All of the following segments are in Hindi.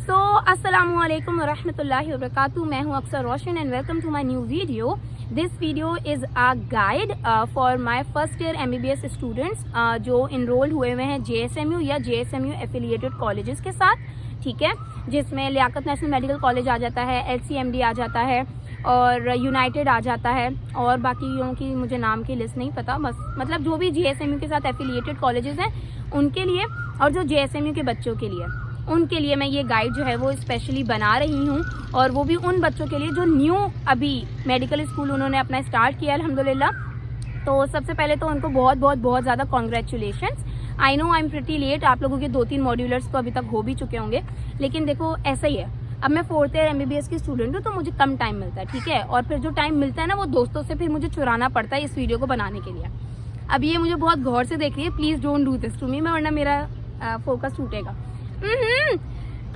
अस्सलामु अलैकुम वरहमतुल्लाहि वबरकातुहू। मैं हूं अक्सर Roshan and welcome to my new video. This video is a guide for my first year MBBS students जो इनरोल हुए हैं JSMU या JSMU एफिलिएटेड कॉलेजेस के साथ, ठीक है, जिसमें लियाकत नेशनल मेडिकल कॉलेज आ जाता है, LCMD आ जाता है और यूनाइटेड आ जाता है, और बाकियों की मुझे नाम की लिस्ट नहीं पता, बस मतलब जो भी JSMU के साथ एफिलिएटेड कॉलेजेस हैं उनके लिए, और जो JSMU के बच्चों के लिए, उनके लिए मैं ये गाइड जो है वो स्पेशली बना रही हूँ, और वो भी उन बच्चों के लिए जो न्यू अभी मेडिकल स्कूल उन्होंने अपना स्टार्ट किया अल्हम्दुलिल्लाह। तो सबसे पहले तो उनको बहुत ज़्यादा congratulations. I know I am pretty late, आप लोगों के 2-3 मॉड्यूलर्स तो अभी तक हो भी चुके होंगे, लेकिन देखो ऐसा ही है, अब मैं 4th ईयर MBBS की स्टूडेंट हूँ तो मुझे कम टाइम मिलता है, ठीक है, और फिर जो टाइम मिलता है ना वो दोस्तों से फिर मुझे चुराना पड़ता है इस वीडियो को बनाने के लिए। अब ये मुझे बहुत गौर से देख रही है, please don't do this to me, मैं वरना मेरा फोकस टूटेगा,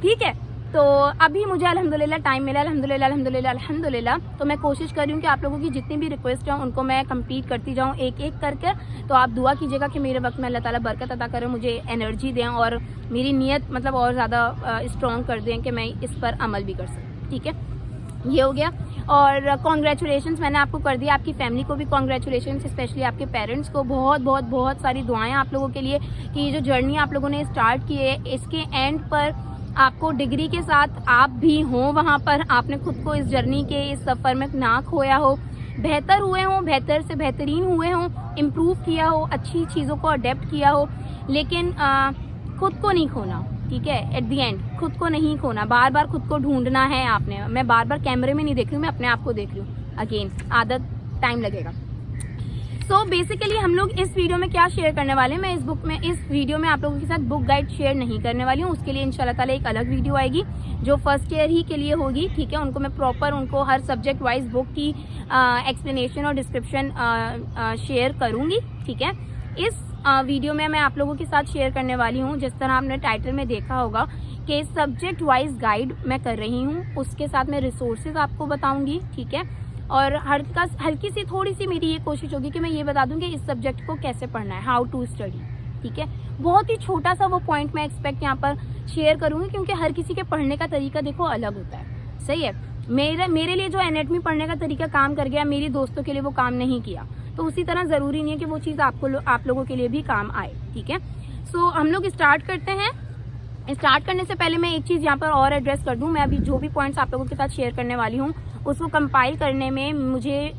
ठीक है। तो अभी मुझे अल्हम्दुलिल्लाह टाइम मिला, अल्हम्दुलिल्लाह। तो मैं कोशिश कर रही हूँ कि आप लोगों की जितनी भी रिक्वेस्ट है उनको मैं कंप्लीट करती जाऊँ एक एक करके। तो आप दुआ कीजिएगा कि मेरे वक्त में अल्लाह ताला बरकत अता करें, मुझे एनर्जी दें और मेरी नीयत मतलब और ज़्यादा स्ट्रॉन्ग कर दें कि मैं इस पर अमल भी कर सकूँ, ठीक है। ये हो गया, और कॉन्ग्रेचुलेशंस मैंने आपको कर दिया, आपकी फैमिली को भी कॉन्ग्रेचुलेशंस, स्पेशली आपके पेरेंट्स को बहुत सारी दुआएं आप लोगों के लिए कि ये जो जर्नी आप लोगों ने स्टार्ट की है इसके एंड पर आपको डिग्री के साथ आप भी हों वहाँ पर, आपने खुद को इस जर्नी के इस सफ़र में ना खोया हो, बेहतर हुए हों, बेहतर से बेहतरीन हुए हों, इम्प्रूव किया हो, अच्छी चीज़ों को अडेप्ट किया हो, लेकिन खुद को नहीं खोना, ठीक है। एट दी एंड खुद को नहीं खोना, बार बार खुद को ढूंढना है आपने। मैं बार बार कैमरे में नहीं देख रही हूँ, मैं अपने आप को देख रही हूँ, अगेन आदत टाइम लगेगा। सो बेसिकली हम लोग इस वीडियो में क्या शेयर करने वाले हैं, मैं इस वीडियो में आप लोगों के साथ बुक गाइड शेयर नहीं करने वाली हूँ, उसके लिए इंशाल्लाह ताला एक अलग वीडियो आएगी जो फर्स्ट ईयर ही के लिए होगी, ठीक है। उनको मैं प्रॉपर उनको हर सब्जेक्ट वाइज बुक की एक्सप्लेनेशन और डिस्क्रिप्शन शेयर करूँगी, ठीक है। इस वीडियो में मैं आप लोगों के साथ शेयर करने वाली हूँ, जिस तरह आपने टाइटल में देखा होगा कि सब्जेक्ट वाइज गाइड मैं कर रही हूँ, उसके साथ मैं रिसोर्सेज आपको बताऊँगी, ठीक है। और हल्की सी थोड़ी सी मेरी ये कोशिश होगी कि मैं ये बता दूं कि इस सब्जेक्ट को कैसे पढ़ना है, हाउ टू स्टडी, ठीक है। बहुत ही छोटा सा वो पॉइंट मैं एक्सपेक्ट यहाँ पर शेयर करूँगी, क्योंकि हर किसी के पढ़ने का तरीका देखो अलग होता है, सही है। मेरे लिए जो एनेटमी पढ़ने का तरीका काम कर गया, मेरी दोस्तों के लिए वो काम नहीं किया, तो उसी तरह ज़रूरी नहीं है कि वो चीज़ आप लोगों के लिए भी काम आए, ठीक है। सो हम लोग स्टार्ट करते हैं। स्टार्ट करने से पहले मैं एक चीज़ यहाँ पर और एड्रेस कर दूँ, मैं अभी जो भी पॉइंट्स आप लोगों के साथ शेयर करने वाली हूँ उसको कंपाइल करने में मुझे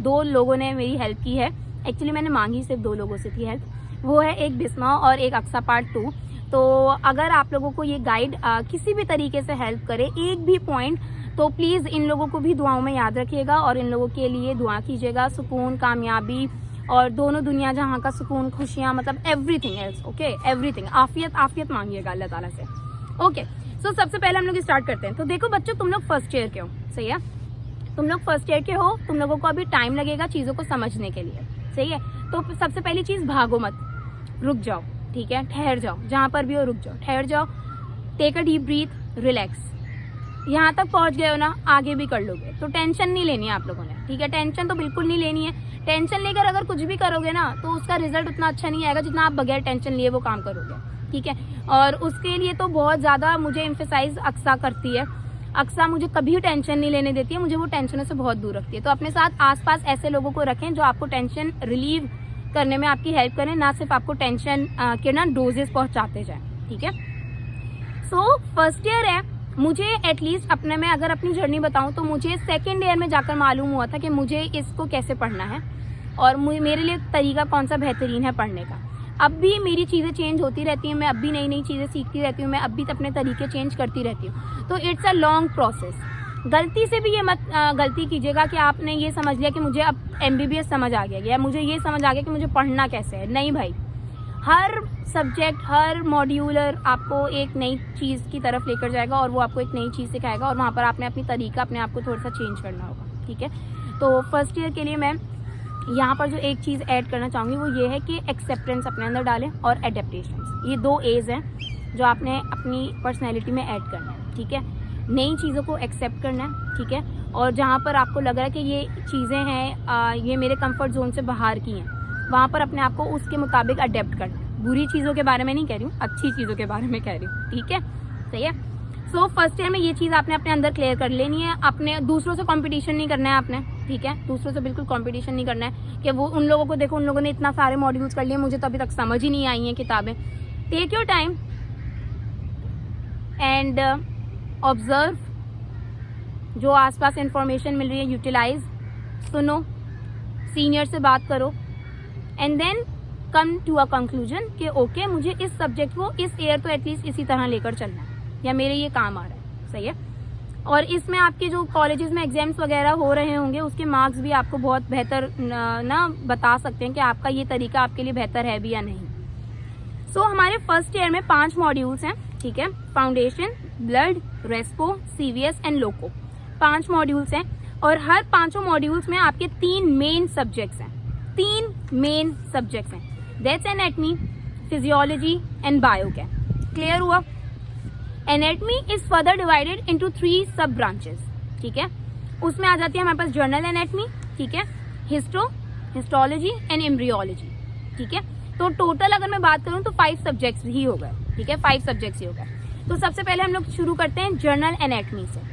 2 लोगों ने मेरी हेल्प की है। एक्चुअली मैंने मांगी सिर्फ 2 लोगों से थी हेल्प, वो है एक बिस्मा और एक अक्सा पार्ट 2। तो अगर आप लोगों को ये गाइड किसी भी तरीके से हेल्प करे, एक भी पॉइंट, तो प्लीज़ इन लोगों को भी दुआओं में याद रखिएगा और इन लोगों के लिए दुआ कीजिएगा, सुकून, कामयाबी और दोनों दुनिया जहाँ का सुकून, खुशियाँ, मतलब एवरीथिंग एल्स, ओके, एवरीथिंग, आफियत मांगिएगा अल्लाह ताला से, ओके। सो सबसे पहले हम लोग स्टार्ट करते हैं। तो देखो बच्चों, तुम लोग फर्स्ट ईयर के हो, सही है, तुम लोग फर्स्ट ईयर के हो, तुम लोगों को अभी टाइम लगेगा चीज़ों को समझने के लिए, सही है। तो सबसे पहली चीज़, भागो मत, रुक जाओ, ठीक है, ठहर जाओ, जहाँ पर भी हो रुक जाओ, ठहर जाओ, take a deep breath, relax. यहाँ तक पहुँच गए हो ना, आगे भी कर लोगे, तो टेंशन नहीं लेनी है आप लोगों ने, ठीक है, टेंशन तो बिल्कुल नहीं लेनी है। टेंशन लेकर अगर कुछ भी करोगे ना तो उसका रिजल्ट उतना अच्छा नहीं आएगा जितना आप बगैर टेंशन लिए वो काम करोगे, ठीक है। और उसके लिए तो बहुत ज़्यादा मुझे एम्फेसाइज अक्सा करती है, अक्सा मुझे कभी टेंशन नहीं लेने देती है, मुझे वो टेंशनों से बहुत दूर रखती है। तो अपने साथ आसपास ऐसे लोगों को रखें जो आपको टेंशन रिलीव करने में आपकी हेल्प करें, ना सिर्फ आपको टेंशन के ना डोजेस पहुँचाते जाएँ, ठीक है। सो फर्स्ट ईयर है, मुझे एटलीस्ट अपने में अगर अपनी जर्नी बताऊं तो मुझे 2nd ईयर में जाकर मालूम हुआ था कि मुझे इसको कैसे पढ़ना है और मेरे लिए तरीका कौन सा बेहतरीन है पढ़ने का। अब भी मेरी चीज़ें चेंज होती रहती हैं, मैं अब भी नई चीज़ें सीखती रहती हूँ, मैं अब भी अपने तरीके चेंज करती रहती हूँ, तो इट्स अ लॉन्ग प्रोसेस। गलती से भी ये मत गलती कीजिएगा कि आपने ये समझ लिया कि मुझे अब MBBS समझ आ गया या मुझे ये समझ आ गया कि मुझे पढ़ना कैसे है। नहीं भाई, हर सब्जेक्ट, हर मॉड्यूलर आपको एक नई चीज़ की तरफ लेकर जाएगा और वो आपको एक नई चीज़ सिखाएगा, और वहाँ पर आपने अपनी तरीका अपने आप को थोड़ा सा चेंज करना होगा, ठीक है। तो फर्स्ट ईयर के लिए मैं यहाँ पर जो एक चीज़ ऐड करना चाहूँगी वो ये है कि एक्सेप्टेंस अपने अंदर डालें और एडेप्टेशन, ये 2 A's हैं जो आपने अपनी पर्सनैलिटी में ऐड करना है, ठीक है। नई चीज़ों को एक्सेप्ट करना है, ठीक है, और जहाँ पर आपको लग रहा है कि ये चीज़ें हैं ये मेरे कंफर्ट जोन से बाहर की हैं, वहाँ पर अपने आप को उसके मुताबिक अडेप्ट करना है। बुरी चीज़ों के बारे में नहीं कह रही हूँ, अच्छी चीज़ों के बारे में कह रही हूँ, ठीक है, सही है। सो फर्स्ट ईयर में ये चीज़ आपने अपने अंदर क्लियर कर लेनी है। अपने दूसरों से कंपटीशन नहीं करना है आपने, ठीक है, दूसरों से बिल्कुल कंपटीशन नहीं करना है कि वो उन लोगों को देखो, उन लोगों ने इतना सारे मॉड्यूल्स कर लिए, मुझे तो अभी तक समझ ही नहीं आई हैं किताबें। Take your time and observe, जो आसपास इंफॉर्मेशन मिल रही है यूटिलाइज, सुनो, सीनियर से बात करो and then come to a conclusion कि ओके मुझे इस सब्जेक्ट को इस ईयर तो एटलीस्ट इसी तरह लेकर चलना है या मेरे ये काम आ रहा है, सही है। और इसमें आपके जो कॉलेजेस में एग्जाम्स वगैरह हो रहे होंगे उसके मार्क्स भी आपको बहुत बेहतर ना बता सकते हैं कि आपका ये तरीका आपके लिए बेहतर है भी या नहीं। सो हमारे फर्स्ट ईयर में 5 मॉड्यूल्स हैं, ठीक है, foundation, blood, Respo, CVS and loco, 5 modules हैं और हर 5 मॉड्यूल्स में आपके 3 मेन सब्जेक्ट्स हैं, 3 मेन सब्जेक्ट्स हैं, that's anatomy, physiology and biochem. Clear हुआ? Anatomy is further divided into 3 sub branches, ठीक है, उसमें आ जाती है हमारे पास जर्नल एनाटमी, ठीक है, हिस्टोलॉजी एंड एम्ब्रियोलॉजी, ठीक है। तो टोटल अगर मैं बात करूं तो 5 सब्जेक्ट्स ही हो गए, ठीक है, 5 सब्जेक्ट्स ही हो गए। तो सबसे पहले हम लोग शुरू करते हैं जर्नल एनाटमी से।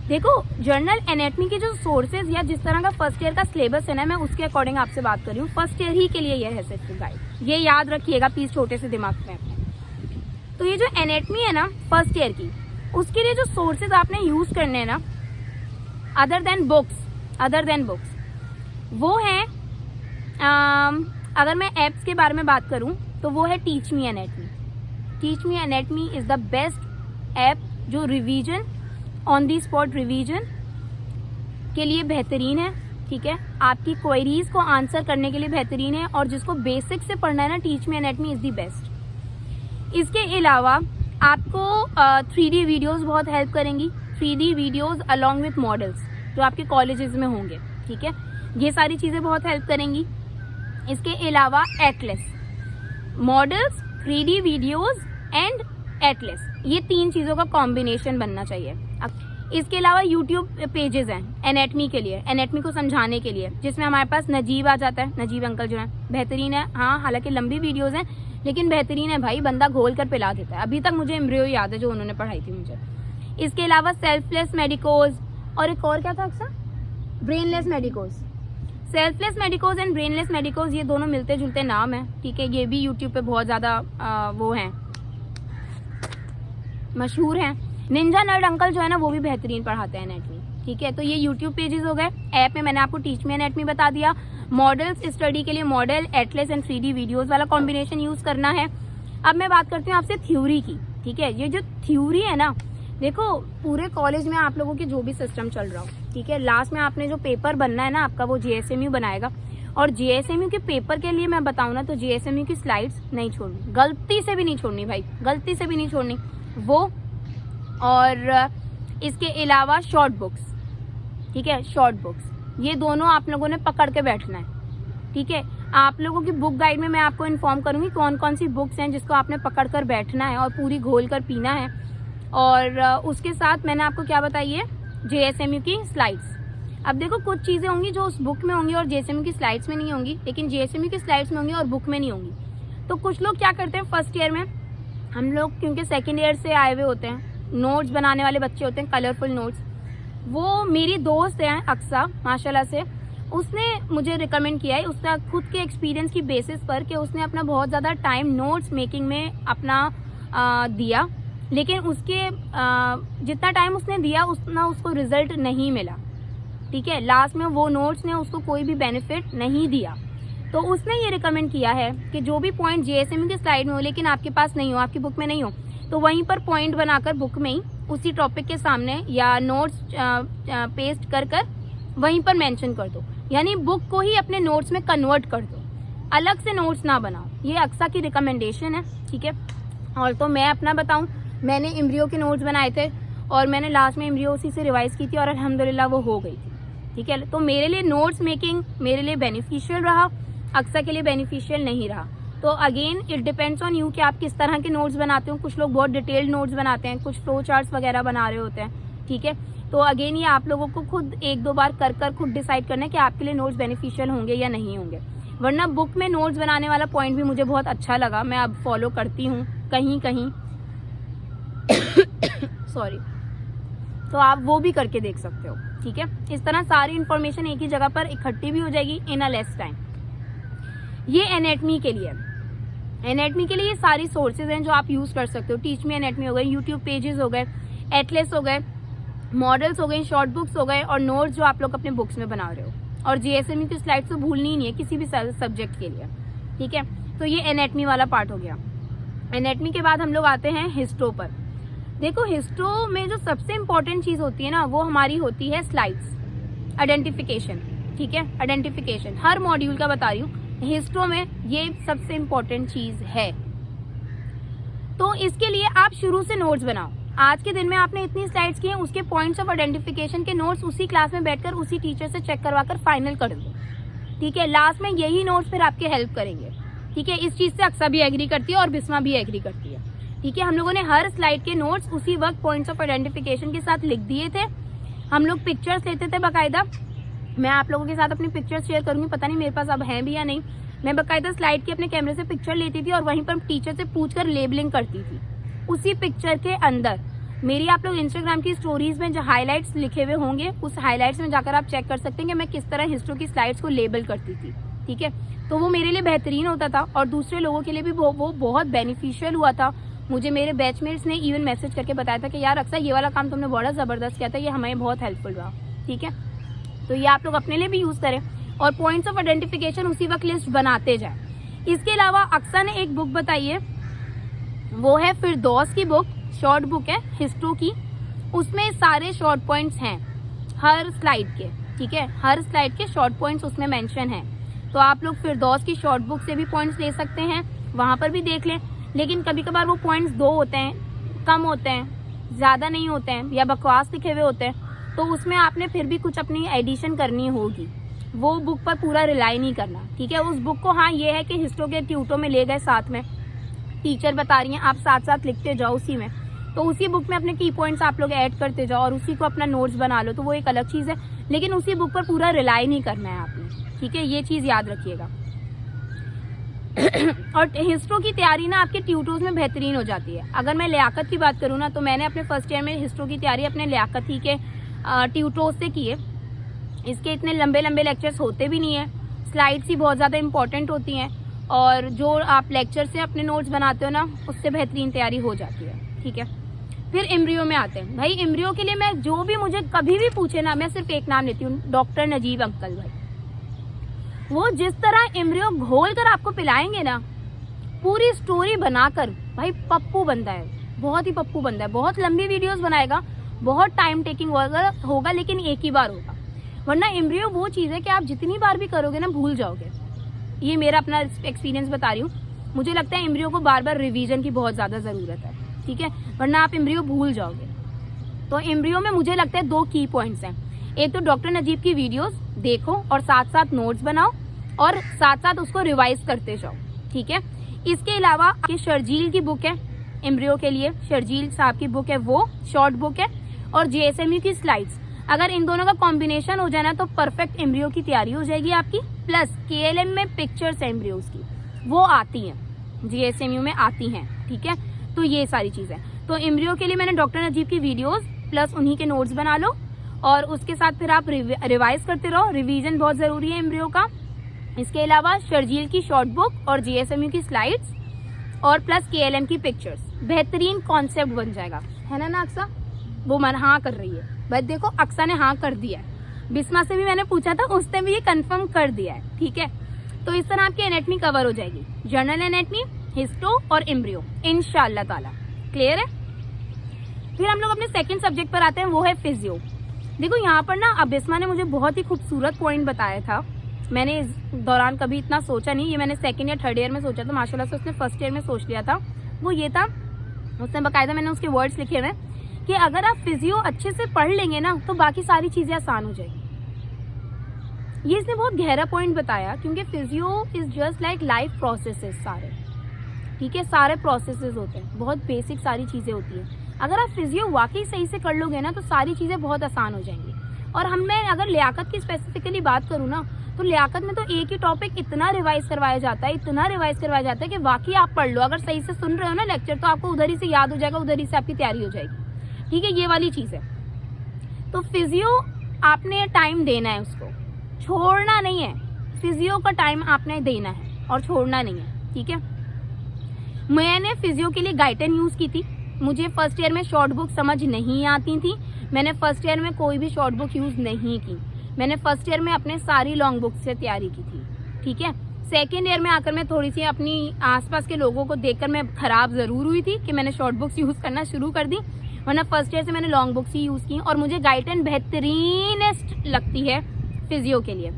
देखो, जर्नल एनाटमी के जो सोर्सेज या जिस तरह का फर्स्ट ईयर का सिलेबस है ना, मैं उसके अकॉर्डिंग आपसे बात कर रही हूँ। फर्स्ट ईयर ही के लिए यह है सिर्फ गाइड, ये याद रखिएगा प्लीज छोटे से दिमाग में। तो ये जो एनाटमी है ना फर्स्ट ईयर की, उसके लिए जो सोर्सेज आपने यूज करने हैं ना, अदर देन बुक्स वो है, अगर मैं एप्स के बारे में बात करूं तो वो है teach me anatomy. Teach me anatomy is the best app जो revision, on the spot revision के लिए बेहतरीन है, ठीक है, आपकी क्वेरीज को आंसर करने के लिए बेहतरीन है और जिसको बेसिक से पढ़ना है ना, teach me anatomy is the best. इसके अलावा आपको 3D वीडियोस बहुत हेल्प करेंगी, 3D videos along with models जो आपके कॉलेजेस में होंगे, ठीक है, ये सारी चीज़ें बहुत हेल्प करेंगी। इसके अलावा Atlas, models, 3D videos and Atlas, ये 3 चीज़ों का कॉम्बिनेशन बनना चाहिए। इसके अलावा यूट्यूब पेजेस हैं एनाटमी के लिए, एनाटमी को समझाने के लिए, जिसमें हमारे पास नजीब आ जाता है, नजीब अंकल जो है बेहतरीन है। हाँ, हालांकि लंबी वीडियोस हैं लेकिन बेहतरीन है भाई, बंदा घोल कर पिला देता है। अभी तक मुझे एम्ब्रियो याद है जो उन्होंने पढ़ाई थी मुझे। इसके अलावा सेल्फलेस मेडिकोज और एक और क्या था अक्सर, brainless medicos. Selfless medicos and brainless medicos, ये दोनों मिलते जुलते नाम है, ठीक है, ये भी यूट्यूब पे बहुत ज़्यादा वो हैं, मशहूर हैं। निंजा नर्ड अंकल जो है ना वो भी बेहतरीन पढ़ाते हैं एनाटमी, ठीक है। तो ये यूट्यूब पेजेस हो गए। ऐप में मैंने आपको टीच मी एनाटमी बता दिया। मॉडल्स स्टडी के लिए model, Atlas and 3D videos वाला कॉम्बिनेशन यूज करना है। अब मैं बात करती हूँ आपसे थ्योरी की, ठीक है। ये जो थ्योरी है ना, देखो पूरे कॉलेज में आप लोगों के जो भी सिस्टम चल रहा हो, ठीक है, लास्ट में आपने जो पेपर बनना है ना आपका, वो JSMU बनाएगा। और JSMU के पेपर के लिए मैं बताऊँ ना तो JSMU की स्लाइड्स नहीं छोड़नी, गलती से भी नहीं छोड़नी भाई, गलती से भी नहीं छोड़नी वो। और इसके अलावा शॉर्ट बुक्स, ठीक है, शॉर्ट बुक्स, ये दोनों आप लोगों ने पकड़ के बैठना है, ठीक है। आप लोगों की बुक गाइड में मैं आपको इन्फॉर्म करूंगी कौन कौन सी बुक्स हैं जिसको आपने पकड़ कर बैठना है और पूरी घोल कर पीना है। और उसके साथ मैंने आपको क्या बताई है, JSMU की स्लाइड्स। अब देखो कुछ चीज़ें होंगी जो उस बुक में होंगी और JSMU की स्लाइड्स में नहीं होंगी, लेकिन JSMU की स्लाइड्स में होंगी और बुक में नहीं होंगी। तो कुछ लोग क्या करते हैं फर्स्ट ईयर में, हम लोग क्योंकि सेकेंड ईयर से आए हुए होते हैं, नोट्स बनाने वाले बच्चे होते हैं, कलरफुल नोट्स। वो मेरी दोस्त है अक्सा, माशाल्लाह से, उसने मुझे रिकमेंड किया है, उसका खुद के एक्सपीरियंस की बेसिस पर कि उसने अपना बहुत ज़्यादा टाइम नोट्स मेकिंग में अपना दिया, लेकिन उसके जितना टाइम उसने दिया उतना उसको रिजल्ट नहीं मिला, ठीक है। लास्ट में वो नोट्स ने उसको कोई भी बेनिफिट नहीं दिया। तो उसने ये रिकमेंड किया है कि जो भी पॉइंट JSMU की स्लाइड में हो लेकिन आपके पास नहीं हो, आपकी बुक में नहीं हो, तो वहीं पर पॉइंट बनाकर बुक में ही उसी टॉपिक के सामने या नोट्स पेस्ट कर कर वहीं पर मेंशन कर दो, यानी बुक को ही अपने नोट्स में कन्वर्ट कर दो, अलग से नोट्स ना बनाओ। ये अक्सा की रिकमेंडेशन है, ठीक है। और तो मैं अपना बताऊं, मैंने एम्ब्रियो के नोट्स बनाए थे और मैंने लास्ट में एम्ब्रियो उसी से रिवाइज की थी और अल्हम्दुलिल्लाह वो हो गई थी, ठीक है। तो मेरे लिए नोट्स मेकिंग मेरे लिए बेनिफिशियल रहा, अक्सा के लिए बेनिफिशियल नहीं रहा। तो again it depends on you कि आप किस तरह के नोट्स बनाते हो। कुछ लोग बहुत डिटेल्ड नोट्स बनाते हैं, कुछ फ्लो चार्ट्स वगैरह बना रहे होते हैं, ठीक है। तो अगेन ये आप लोगों को खुद 1-2 बार कर खुद डिसाइड करना है कि आपके लिए नोट्स बेनिफिशियल होंगे या नहीं होंगे। वरना बुक में नोट्स बनाने वाला पॉइंट भी मुझे बहुत अच्छा लगा, मैं अब फॉलो करती हूँ कहीं कहीं सॉरी, तो आप वो भी करके देख सकते हो। ठीक है, इस तरह सारी इंफॉर्मेशन एक ही जगह पर इकट्ठी भी हो जाएगी इन अ लेस टाइम। ये एनेटमी के लिए, एनेटमी के लिए ये सारी सोर्सेज हैं जो आप यूज कर सकते हो। टीच मी एनेटमी हो गए, यूट्यूब पेजेस हो गए, एटलेस हो गए, मॉडल्स हो गए, शॉर्ट बुक्स हो गए और नोट्स जो आप लोग अपने बुक्स में बना रहे हो। और जीएसएमयू की स्लाइड्स तो भूलनी ही नहीं है किसी भी सब्जेक्ट के लिए। ठीक है, तो ये एनेटमी वाला पार्ट हो गया। एनेटमी के बाद हम लोग आते हैं हिस्टो पर। देखो, हिस्टो में जो सबसे इंपॉर्टेंट चीज होती है ना, वो हमारी होती है स्लाइड्स, आइडेंटिफिकेशन। ठीक है, आइडेंटिफिकेशन हर मॉड्यूल का बता रही हूँ, हिस्टो में ये सबसे इंपॉर्टेंट चीज है। तो इसके लिए आप शुरू से नोट्स बनाओ। आज के दिन में आपने इतनी स्लाइड्स की हैं, उसके पॉइंट्स ऑफ आइडेंटिफिकेशन के नोट्स उसी क्लास में बैठकर उसी टीचर से चेक करवाकर फाइनल कर दो। ठीक है, लास्ट में यही नोट्स फिर आपके हेल्प करेंगे। ठीक है, इस चीज से अक्सा भी एग्री करती है और बिस्मा भी एग्री करती है। ठीक है, हम लोगों ने हर स्लाइड के नोट्स उसी वक्त पॉइंट्स ऑफ आइडेंटिफिकेशन के साथ लिख दिए थे। हम लोग पिक्चर्स लेते थे बाकायदा। मैं आप लोगों के साथ अपनी पिक्चर्स शेयर करूंगी, पता नहीं मेरे पास अब है भी या नहीं। मैं बाकायदा स्लाइड की अपने कैमरे से पिक्चर लेती थी और वहीं पर टीचर से पूछकर लेबलिंग करती थी। उसी पिक्चर के अंदर मेरी आप लोग इंस्टाग्राम की स्टोरीज में जो हाईलाइट्स लिखे हुए होंगे, उस हाईलाइट्स में जाकर आप चेक कर सकते हैं कि मैं किस तरह हिस्ट्री की स्लाइड्स को लेबल करती थी। ठीक है, तो वो मेरे लिए बेहतरीन होता था और दूसरे लोगों के लिए भी वो बहुत बेनिफिशियल हुआ था। मुझे मेरे बैचमेट्स ने इवन मैसेज करके बताया था कि यार अक्सर ये वाला काम तुमने बड़ा जबरदस्त किया था, ये हमें बहुत हेल्पफुल रहा। ठीक है, तो ये आप लोग अपने लिए भी यूज करें और पॉइंट्स ऑफ आइडेंटिफिकेशन उसी वक्त लिस्ट बनाते जाए। इसके अलावा अक्सर ने एक बुक बताई है, वो है फिरदौस की बुक, शॉर्ट बुक है हिस्ट्रो की। उसमें सारे शॉर्ट पॉइंट्स हैं हर स्लाइड के। ठीक है, हर स्लाइड के शॉर्ट पॉइंट्स उसमें मेंशन हैं। तो आप लोग फिरदौस की शॉर्ट बुक से भी पॉइंट्स ले सकते हैं, वहां पर भी देख लें। लेकिन कभी कभार वो पॉइंट्स 2 होते हैं, कम होते हैं, ज्यादा नहीं होते हैं या बकवास लिखे हुए होते हैं, तो उसमें आपने फिर भी कुछ अपनी एडिशन करनी होगी। वो बुक पर पूरा रिलाई नहीं करना। ठीक है, उस बुक को हाँ ये है कि हिस्ट्रो के ट्यूटो में ले गए, साथ में टीचर बता रही हैं, आप साथ साथ लिखते जाओ उसी में। तो उसी बुक में अपने की पॉइंट्स आप लोग ऐड करते जाओ और उसी को अपना नोट्स बना लो, तो वो एक अलग चीज है। लेकिन उसी बुक पर पूरा रिलाई नहीं करना है आपने। ठीक है, ये चीज याद रखिएगा। और हिस्ट्रो की तैयारी ना आपके ट्यूटोज में बेहतरीन हो जाती है। अगर मैं लियाकत की बात करूँ ना, तो मैंने अपने फर्स्ट ईयर में हिस्ट्रो की तैयारी अपने लियाकत ही के ट्यूटोज से की है। इसके इतने लंबे लंबे लेक्चर्स होते भी नहीं है, स्लाइड्स ही बहुत ज़्यादा इंपॉर्टेंट होती हैं और जो आप लेक्चर से अपने नोट्स बनाते हो ना, उससे बेहतरीन तैयारी हो जाती है। ठीक है, फिर एम्ब्रियो में आते हैं। भाई एम्ब्रियो के लिए मैं जो भी मुझे कभी भी पूछे ना, मैं सिर्फ एक नाम लेती हूँ, डॉक्टर नजीब अंकल। भाई वो जिस तरह एम्ब्रियो घोल कर आपको पिलाएंगे ना, पूरी स्टोरी बनाकर, भाई पप्पू बंदा है, बहुत ही पप्पू बंदा है। बहुत लंबी वीडियोस बनाएगा, बहुत टाइम टेकिंग होगा, लेकिन एक ही बार होगा। वरना एम्ब्रियो वो चीज़ है कि आप जितनी बार भी करोगे ना, भूल जाओगे। ये मेरा अपना एक्सपीरियंस बता रही हूँ। मुझे लगता है एम्ब्रियो को बार बार रिवीजन की बहुत ज़्यादा ज़रूरत है। ठीक है, वरना आप एम्ब्रियो भूल जाओगे। तो एम्ब्रियो में मुझे लगता है 2 की पॉइंट्स हैं। एक तो डॉक्टर नजीब की वीडियोस देखो और साथ साथ नोट्स बनाओ और साथ साथ उसको रिवाइज करते जाओ। ठीक है, इसके अलावा ये शर्जील की बुक है एम्ब्रियो के लिए, शर्जील साहब की बुक है, वो शॉर्ट बुक है। और जेएसएमयू की स्लाइड्स, अगर इन दोनों का कॉम्बिनेशन हो जाए ना, तो परफेक्ट एम्ब्रियो की तैयारी हो जाएगी आपकी। प्लस केएलएम में पिक्चर्स एम्ब्रियोज की वो आती हैं, जेएसएमयू में आती हैं। ठीक है, तो ये सारी चीजें। तो एम्ब्रियो के लिए मैंने डॉक्टर नजीब की वीडियोस प्लस उन्हीं के नोट्स बना लो और उसके साथ फिर आप रिवाइज करते रहो। रिवीजन बहुत जरूरी है एम्ब्रियो का। इसके अलावा शर्जील की शॉर्ट बुक और जेएसएमयू की स्लाइड्स और प्लस केएलएम की पिक्चर्स, बेहतरीन कॉन्सेप्ट बन जाएगा, है ना अक्सा? वो मन हाँ कर रही है, बस देखो अक्सा ने हाँ कर दिया है। बिस्मा से भी मैंने पूछा था, उसने भी ये कंफर्म कर दिया है। ठीक है, तो इस तरह आपकी एनेटमी कवर हो जाएगी, जनरल एनेटमी, हिस्टो और एम्ब्रियो, इंशाअल्लाह ताला। क्लियर है? फिर हम लोग अपने सेकंड सब्जेक्ट पर आते हैं, वो है फिजियो। देखो यहाँ पर ना अब बिस्मा ने मुझे बहुत ही खूबसूरत पॉइंट बताया था, मैंने इस दौरान कभी इतना सोचा नहीं। ये मैंने सेकंड या थर्ड ईयर में सोचा था, माशाल्लाह से उसने फर्स्ट ईयर में सोच लिया था। वो ये था, उसने बकायदा मैंने उसके वर्ड्स लिखे हुए कि अगर आप फिजियो अच्छे से पढ़ लेंगे ना, तो बाकी सारी चीजें आसान हो जाएगी। ये इसने बहुत गहरा पॉइंट बताया, क्योंकि physio is just like life processes सारे। ठीक है, सारे प्रोसेसेस होते हैं, बहुत बेसिक सारी चीजें होती हैं। अगर आप फिजियो वाकई सही से कर लोगे ना, तो सारी चीजें बहुत आसान हो जाएंगी। और मैं अगर लियाकत की स्पेसिफिकली बात करूँ ना, तो लियाकत में तो एक ही टॉपिक इतना रिवाइज करवाया जाता है, इतना रिवाइज करवाया जाता है कि वाकई आप पढ़ लो। अगर सही से सुन रहे हो ना लेक्चर, तो आपको उधर ही से याद हो जाएगा, उधर ही से आपकी तैयारी हो जाएगी। ठीक है, ये वाली चीज़ है। तो फिजियो आपने टाइम देना है, उसको छोड़ना नहीं है। फिजियो का टाइम आपने देना है और छोड़ना नहीं है, ठीक है। मैंने फिजियो के लिए गाइटन यूज़ की थी। मुझे फर्स्ट ईयर में शॉर्ट बुक समझ नहीं आती थी। मैंने फर्स्ट ईयर में कोई भी शॉर्ट बुक यूज़ नहीं की। मैंने फर्स्ट ईयर में अपने सारी लॉन्ग बुक से तैयारी की थी, ठीक है। सेकेंड ईयर में आकर मैं थोड़ी सी अपनी आसपास के लोगों को देखकर मैं खराब ज़रूर हुई थी कि मैंने शॉर्ट बुक्स यूज़ करना शुरू कर दी, वरना फर्स्ट ईयर से मैंने लॉन्ग बुक्स ही यूज़ की। और मुझे गाइटन बेहतरीनेस्ट लगती है फिजियो के लिए।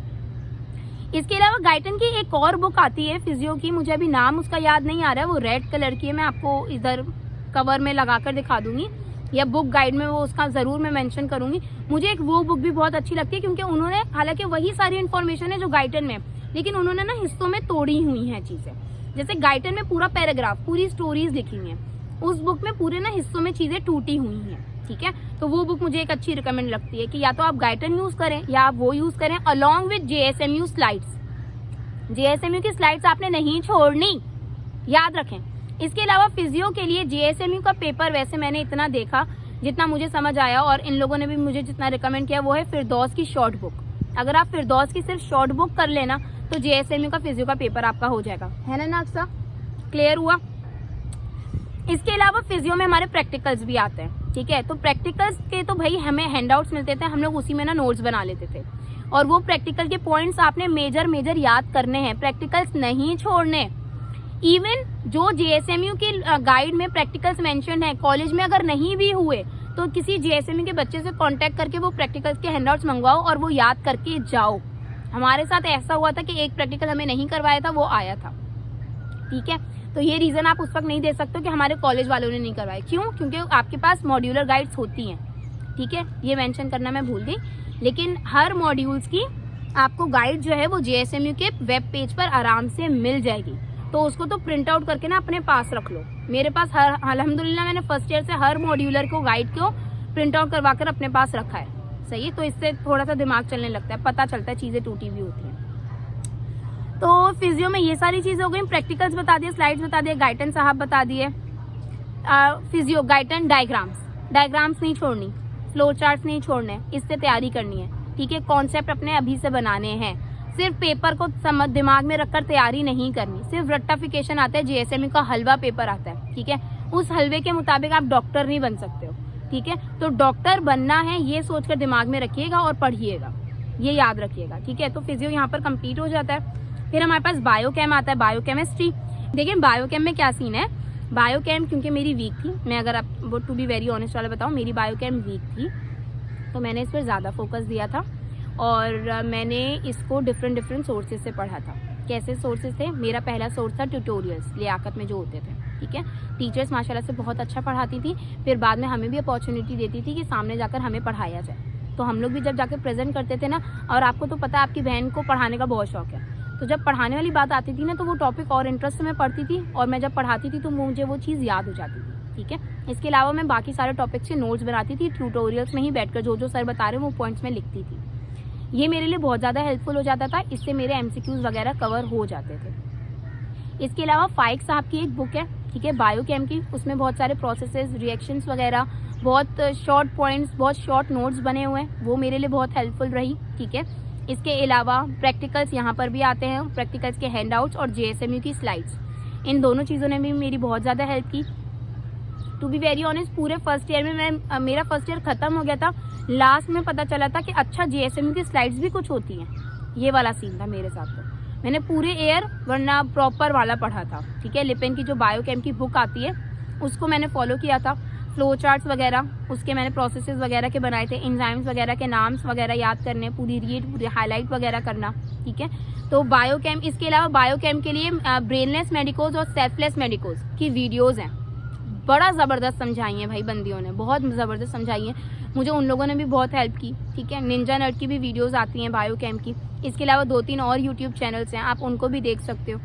इसके अलावा गाइटन की एक और बुक आती है फिजियो की, मुझे अभी नाम उसका याद नहीं आ रहा है, वो रेड कलर की है। मैं आपको इधर कवर में लगाकर दिखा दूंगी या बुक गाइड में वो उसका ज़रूर मैं मेंशन करूंगी। मुझे एक वो बुक भी बहुत अच्छी लगती है क्योंकि उन्होंने, हालांकि वही सारी इन्फॉर्मेशन है जो गाइटन में, लेकिन उन्होंने ना हिस्सों में तोड़ी हुई हैं चीज़ें। जैसे गाइटन में पूरा पैराग्राफ, पूरी स्टोरीज लिखी हुई हैं, उस बुक में पूरे ना हिस्सों में चीज़ें टूटी हुई हैं, ठीक है। तो वो बुक मुझे एक अच्छी रिकमेंड लगती है कि या तो आप गाइटन यूज़ करें या आप वो यूज़ करें along with JSMU slides. JSMU की स्लाइड्स आपने नहीं छोड़नी, याद रखें। इसके अलावा फिजियो के लिए JSMU का पेपर वैसे मैंने इतना देखा जितना मुझे समझ आया, और इन लोगों ने भी मुझे जितना रिकमेंड किया वो है फिरदौस की शॉर्ट बुक। अगर आप फिरदौस की सिर्फ शॉर्ट बुक कर लेना तो JSMU का फिजियो का पेपर आपका हो जाएगा, है ना अक्सा? क्लियर हुआ? इसके अलावा फिजियो में हमारे प्रैक्टिकल्स भी आते हैं, ठीक है। तो प्रैक्टिकल्स के तो भाई हमें हैंडआउट्स मिलते थे, हम लोग उसी में ना नोट्स बना लेते थे, और वो प्रैक्टिकल के पॉइंट्स आपने मेजर याद करने हैं, प्रैक्टिकल्स नहीं छोड़ने। इवन जो JSMU की गाइड में प्रैक्टिकल्स मेंशन है, कॉलेज में अगर नहीं भी हुए तो किसी JSMU के बच्चे से कांटेक्ट करके वो प्रैक्टिकल्स के हैंडआउट्स मंगवाओ और वो याद करके जाओ। हमारे साथ ऐसा हुआ था कि एक प्रैक्टिकल हमें नहीं करवाया था, वो आया था, ठीक है। तो ये रीजन आप उस वक्त नहीं दे सकते कि हमारे कॉलेज वालों ने नहीं करवाए। क्यों? क्योंकि आपके पास मॉड्यूलर गाइड्स होती हैं, ठीक है। ये मेंशन करना मैं भूल गई, लेकिन हर मॉड्यूल्स की आपको गाइड जो है वो JSMU के वेब पेज पर आराम से मिल जाएगी। तो उसको तो प्रिंट आउट करके ना अपने पास रख लो। मेरे पास अल्हम्दुलिल्लाह मैंने फर्स्ट ईयर से हर मॉड्यूलर को, गाइड को प्रिंट आउट करवा कर अपने पास रखा है, सही है। तो इससे थोड़ा सा दिमाग चलने लगता है, पता चलता है चीज़ें टूटी भी होती हैं। तो फिजियो में ये सारी चीज़ें हो गई, प्रैक्टिकल्स बता दिए, स्लाइड्स बता दिए, गाइटन साहब बता दिए। फिजियो गाइटन डायग्राम्स नहीं छोड़नी, फ्लो चार्ट्स नहीं छोड़ने, इससे तैयारी करनी है, ठीक है। कॉन्सेप्ट अपने अभी से बनाने हैं, सिर्फ पेपर को दिमाग में रखकर तैयारी नहीं करनी। सिर्फ रट्टाफिकेशन आता है, JSMU का हलवा पेपर आता है, ठीक है। उस हलवे के मुताबिक आप डॉक्टर नहीं बन सकते हो, ठीक है। तो डॉक्टर बनना है ये सोचकर दिमाग में रखिएगा और पढ़िएगा, ये याद रखिएगा, ठीक है। तो फिजियो यहाँ पर कंप्लीट हो जाता है। फिर हमारे पास बायोकेम आता है, बायोकेमिस्ट्री। देखिए बायोकेम में क्या सीन है, बायोकेम क्योंकि मेरी वीक थी, मैं अगर आप वो टू बी वेरी ऑनेस्ट वाला बताऊँ, मेरी बायोकेम वीक थी, तो मैंने इस पर ज़्यादा फोकस दिया था और मैंने इसको डिफरेंट सोर्सेज से पढ़ा था। कैसे सोर्सेज थे? मेरा पहला सोर्स था ट्यूटोरियल्स, लियाकत में जो होते थे, ठीक है। टीचर्स माशाल्लाह से बहुत अच्छा पढ़ाती थी, फिर बाद में हमें भी अपॉर्चुनिटी देती थी कि सामने जाकर हमें पढ़ाया जाए। तो हम लोग भी जब जाकर प्रेजेंट करते थे ना, और आपको तो पता है आपकी बहन को पढ़ाने का बहुत शौक है, तो जब पढ़ाने वाली बात आती थी ना तो वो टॉपिक और इंटरेस्ट से मैं पढ़ती थी, और मैं जब पढ़ाती थी तो मुझे वो चीज़ याद हो जाती थी, ठीक है। इसके अलावा मैं बाकी सारे टॉपिक से नोट्स बनाती थी, ट्यूटोरियल्स में ही बैठकर जो सर बता रहे हैं वो पॉइंट्स में लिखती थी। ये मेरे लिए बहुत ज़्यादा हेल्पफुल हो जाता था, इससे मेरे MCQs वगैरह कवर हो जाते थे। इसके अलावा फाइक साहब की एक बुक है, ठीक है, बायोकेम की, उसमें बहुत सारे प्रोसेसेस, रिएक्शंस वगैरह, बहुत शॉर्ट पॉइंट्स, बहुत शॉर्ट नोट्स बने हुए हैं, वो मेरे लिए बहुत हेल्पफुल रही, ठीक है। इसके अलावा प्रैक्टिकल्स यहाँ पर भी आते हैं, प्रैक्टिकल्स के हैंडआउट्स और JSMU की स्लाइड्स, इन दोनों चीज़ों ने भी मेरी बहुत ज़्यादा हेल्प की। टू बी वेरी ऑनेस्ट, पूरे फर्स्ट ईयर में मेरा फर्स्ट ईयर ख़त्म हो गया था, लास्ट में पता चला था कि अच्छा JSMU की स्लाइड्स भी कुछ होती हैं, ये वाला सीन था मेरे साथ। तो मैंने पूरे ईयर वरना प्रॉपर वाला पढ़ा था, ठीक है। लिपिन की जो बायोकेम की बुक आती है उसको मैंने फॉलो किया था, फ्लो चार्ट्स वगैरह उसके मैंने प्रोसेसेस वगैरह के बनाए थे, एंजाइम्स वगैरह के नाम्स वगैरह याद करने, पूरी रीड, पूरी हाईलाइट वगैरह करना, ठीक है। तो बायोकेम, इसके अलावा बायोकेम के लिए ब्रेनलेस मेडिकोज और सेल्फलेस मेडिकोज की वीडियोज़ हैं, बड़ा ज़बरदस्त समझाई हैं भाई बंदियों ने, बहुत ज़बरदस्त समझाई हैं, मुझे उन लोगों ने भी बहुत हेल्प की, ठीक है। निंजा नर्ड की भी वीडियोस आती हैं बायोकेम की। इसके अलावा 2-3 और यूट्यूब चैनल्स हैं, आप उनको भी देख सकते हो।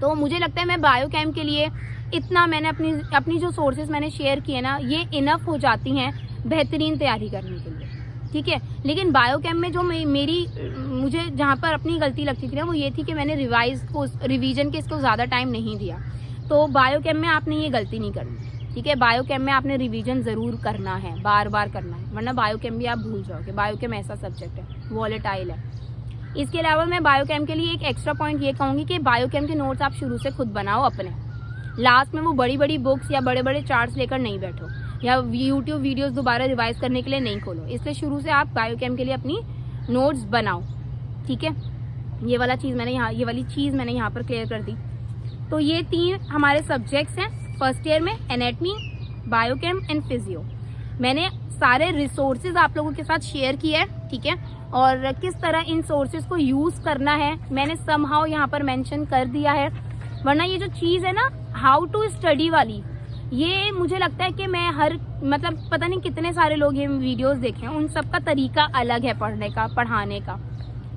तो मुझे लगता है मैं बायोकेम के लिए इतना मैंने अपनी जो सोर्सेज मैंने शेयर किए ना, ये इनफ हो जाती हैं बेहतरीन तैयारी करने के लिए, ठीक है। लेकिन बायोकेम में जो मुझे जहाँ पर अपनी गलती लगती थी ना, वो ये थी कि मैंने रिवीजन के इसको ज़्यादा टाइम नहीं दिया। तो बायोकेम में आपने ये गलती नहीं करनी, ठीक है। बायोकेम में आपने रिवीजन ज़रूर करना है, बार बार करना है, वरना बायोकेम भी आप भूल जाओगे। बायोकेम ऐसा सब्जेक्ट है, वॉलेटाइल है। इसके अलावा मैं बायोकेम के लिए एक एक्स्ट्रा पॉइंट ये कहूँगी कि बायोकेम के नोट्स आप शुरू से खुद बनाओ अपने। लास्ट में वो बड़ी बड़ी बुक्स या बड़े बड़े चार्ट्स लेकर नहीं बैठो, या यूट्यूब वीडियोस दोबारा रिवाइज करने के लिए नहीं खोलो। इसलिए शुरू से आप बायोकेम के लिए अपनी नोट्स बनाओ, ठीक है। ये वाली चीज़ मैंने यहाँ पर क्लियर कर दी। तो ये 3 हमारे सब्जेक्ट्स हैं फर्स्ट ईयर में, एनेटमी, बायोकेम एंड फिजियो। मैंने सारे रिसोर्सेज आप लोगों के साथ शेयर किए हैं, ठीक है। और किस तरह इन सोर्सेज को यूज़ करना है मैंने समहाउ यहाँ पर मेंशन कर दिया है। वरना ये जो चीज़ है ना हाउ टू स्टडी वाली, ये मुझे लगता है कि मैं मतलब पता नहीं कितने सारे लोग ये वीडियोस देखे हैं, उन सबका तरीका अलग है पढ़ने का, पढ़ाने का।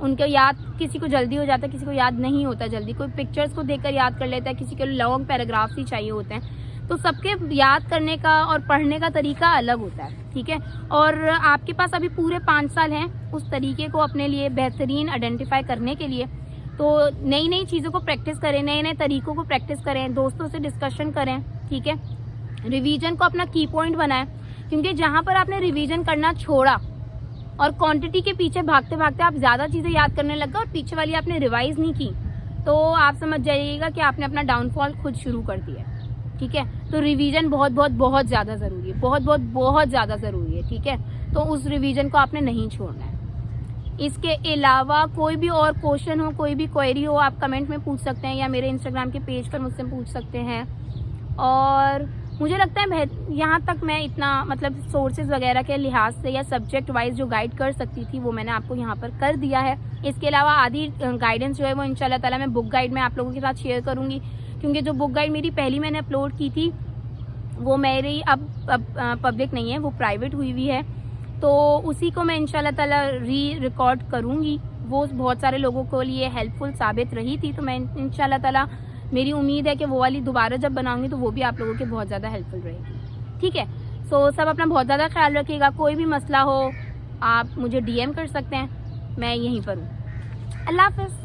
उनके याद किसी को जल्दी हो जाता है, किसी को याद नहीं होता जल्दी। कोई पिक्चर्स को देखकर याद कर लेता है, किसी को लॉन्ग पैराग्राफ्स ही चाहिए होते हैं। तो सबके याद करने का और पढ़ने का तरीका अलग होता है, ठीक है। और आपके पास अभी पूरे 5 साल हैं उस तरीके को अपने लिए बेहतरीन आइडेंटिफाई करने के लिए। तो नई नई चीज़ों को प्रैक्टिस करें, नए नए तरीकों को प्रैक्टिस करें, दोस्तों से डिस्कशन करें, ठीक है। रिवीजन को अपना की पॉइंट बनाएं, क्योंकि जहाँ पर आपने रिवीजन करना छोड़ा और क्वांटिटी के पीछे भागते भागते आप ज़्यादा चीज़ें याद करने लग गए और पीछे वाली आपने रिवाइज नहीं की, तो आप समझ जाइएगा कि आपने अपना डाउनफॉल खुद शुरू कर दिया, ठीक है। तो रिवीजन बहुत ज़्यादा ज़रूरी है, बहुत ज़्यादा ज़रूरी है, ठीक है। तो उस रिवीजन को आपने नहीं छोड़ना है। इसके अलावा कोई भी और क्वेश्चन हो, कोई भी क्वेरी हो, आप कमेंट में पूछ सकते हैं या मेरे इंस्टाग्राम के पेज पर मुझसे पूछ सकते हैं। और मुझे लगता है यहाँ तक मैं इतना मतलब सोर्सेज वगैरह के लिहाज से या सब्जेक्ट वाइज जो गाइड कर सकती थी वो मैंने आपको यहाँ पर कर दिया है। इसके अलावा आधी गाइडेंस जो है वो इंशाल्लाह ताला मैं बुक गाइड में आप लोगों के साथ शेयर करूँगी, क्योंकि जो बुक गाइड मेरी पहली मैंने अपलोड की थी वो मेरी अब पब्लिक नहीं है, वो प्राइवेट हुई हुई है। तो उसी को मैं इंशाल्लाह ताला रिकॉर्ड करूँगी। वो बहुत सारे लोगों को लिए हेल्पफुल साबित रही थी, तो मैं इंशाल्लाह ताला मेरी उम्मीद है कि वो वाली दोबारा जब बनाऊंगी तो वो भी आप लोगों के बहुत ज़्यादा हेल्पफुल रहेगी, ठीक है। सो सब अपना बहुत ज़्यादा ख्याल रखिएगा। कोई भी मसला हो आप मुझे DM कर सकते हैं, मैं यहीं पर हूँ। अल्लाह हाफ़िज़।